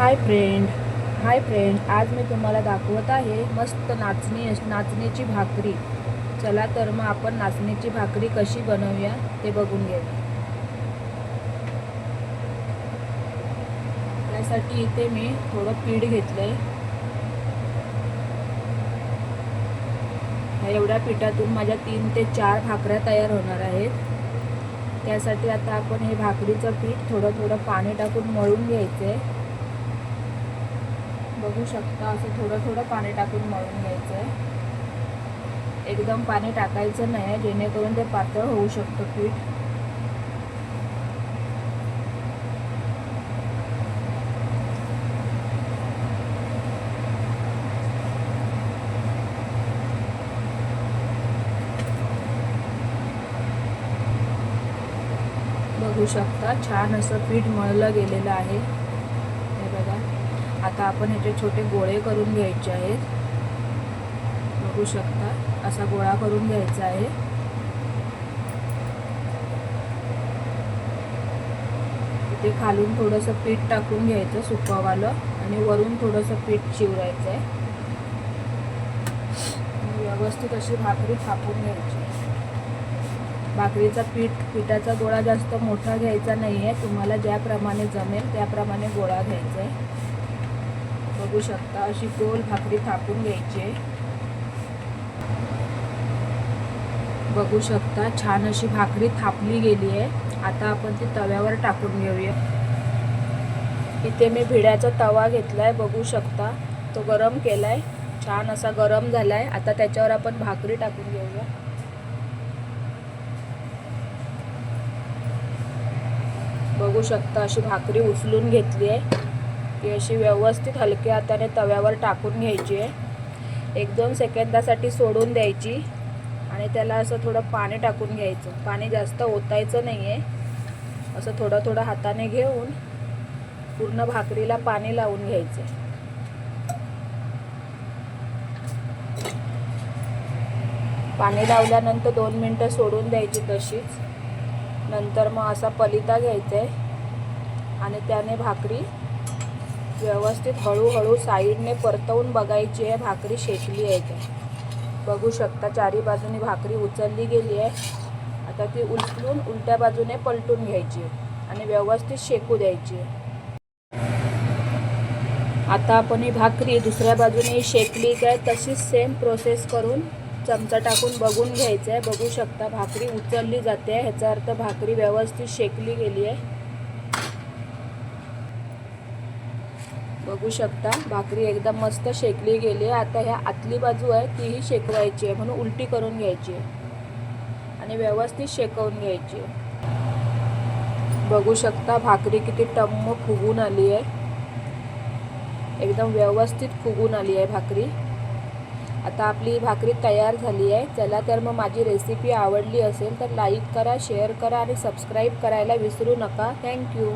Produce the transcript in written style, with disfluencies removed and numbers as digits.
Hi friend, आज मी तुम्हाला दाखवत आहे मस्त नाचणीची भाकरी. चला तर मग आपण नाचणीची भाकरी कशी बनवूया ते बघून घेऊया. त्यासाठी इथे मी थोडं पीठ घेतलंय. एवढ्या पिठातून माझ्या 3 ते 4 भाकऱ्या तयार होणार आहेत. त्यासाठी आता आपण हे भाकरीचं पीठ थोडं थोडं पाणी टाकून मळून घ्यायचंय. बघू शकता, असं थोडं थोडं पाणी टाकून मळून घ्यायचं आहे. एकदम पाणी टाकायचं नाही, जेणेकरून ते पातळ होऊ शकतं पीठ. बघू शकता, छान असं पीठ मळलं गेलेलं आहे. हे बघा, आता आपण ह्याचे छोटे गोळे करून घ्यायचे आहेत. बघू शकता, असा गोळा करून घ्यायचा आहे. इथे खालून थोडंसं पीठ टाकून घ्यायचं सुकवालं, आणि वरून थोडंसं पीठ शिवरायचं आहे. व्यवस्थित अशी भाकरी थापून घ्यायची. भाकरीचा पिठाचा गोळा जास्त मोठा घ्यायचा नाही आहे. तुम्हाला ज्याप्रमाणे जमेल त्याप्रमाणे गोळा घ्यायचा आहे. बघू शकता, अशी गोल भाकरी थापून घ्यायची आहे. बघू शकता, छान अशी भाकरी थापली गेली आहे. आता आपण ती तव्यावर टाकून घेऊया. इथे मी भिड्याचा तवा घेतलाय. बघू शकता, तो गरम केलाय, छान असा गरम झालाय. आता त्याच्यावर आपण भाकरी टाकून घेऊया. बघू शकता, अशी भाकरी उचलून घेतली आहे. ती अशी व्यवस्थित हलक्या हाताने तव्यावर टाकून घ्यायची आहे. 1-2 सेकंदासाठी सोडून द्यायची, आणि त्याला असं थोडं पाणी टाकून घ्यायचं. पाणी जास्त ओतायचं नाही आहे. असं थोडं थोडं हाताने घेऊन पूर्ण भाकरीला पाणी लावून घ्यायचं. पाणी लावल्यानंतर 2 मिनटं सोडून द्यायची तशीच. नंतर मग असा पलिता घ्यायचा आहे, आणि त्याने भाकरी व्यवस्थित हळूहळू साईडने परतवून बघायची आहे भाकरी शेकली आहे का. बघू शकता, चारी बाजूने भाकरी उचलली गेली आहे. आता ती उचलून उलट्या बाजूने पलटून घ्यायची आणि व्यवस्थित शेकू द्यायची. आता आपण ही भाकरी दुसऱ्या बाजूने शेकली काय तशीच सेम प्रोसेस करून चमचा टाकून बघून घ्यायचं आहे. बघू शकता, भाकरी उचलली जाते, ह्याचा अर्थ भाकरी व्यवस्थित शेकली गेली आहे. बघू शकता, भाकरी एकदम मस्त शेकली गेली आहे. आता ह्या आतली बाजू आहे तीही शेकवायची आहे, म्हणून उलटी करून घ्यायची आहे आणि व्यवस्थित शेकवून घ्यायची आहे. बघू शकता, भाकरी किती टम्म फुगून आली आहे. एकदम व्यवस्थित फुगून आली आहे भाकरी. आता आपली भाकरी तयार झाली आहे. चला तर मग माझी रेसिपी आवडली असेल तर लाईक करा, शेअर करा आणि सबस्क्राईब करायला विसरू नका. थँक्यू.